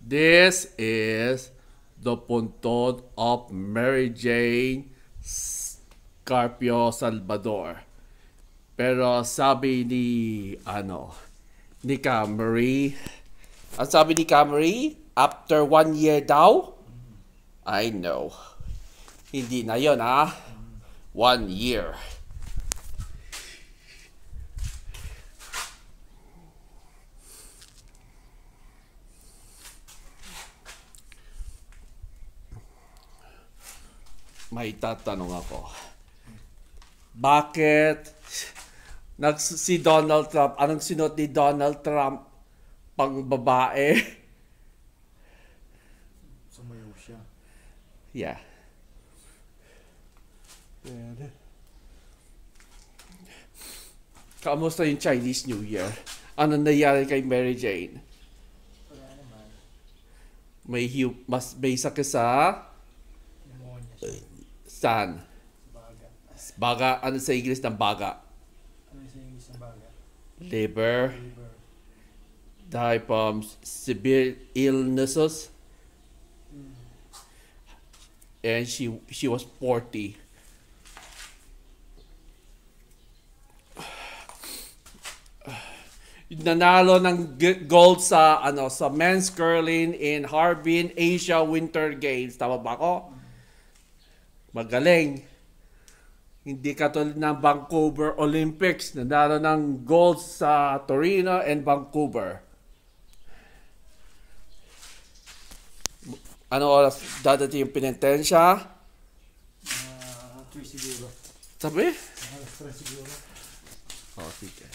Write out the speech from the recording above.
This is the puntod of Mary Jane Carpio Salvador. Pero sabi ni Camry, ang sabi ni Camry, after 1 year daw, I know. Hindi na yun, ha? 1 year. May tatanong ako. Bakit si Donald Trump, anong sinuot ni Donald Trump pang babae? Sumayaw siya. Yeah. Kamusta yung Chinese New Year? Ano nangyari kay Mary Jane? Wala naman. May sakit sa Pneumonia siya. saan? Baga. Baga, ano sa English ng baga? Ano sa English ng baga? Liver. Liver. Die from severe illnesses. And she was 40. Nanalo ng gold sa men's curling in Harbin Asia Winter Games. Tama ba ako? Magaling. Hindi katulad ng Vancouver Olympics. Nanalo ng gold sa Torino and Vancouver. Ano oras dadating yung pinentensya? 3 siguro. Sabi? Alas 3 siguro. Oh, sige.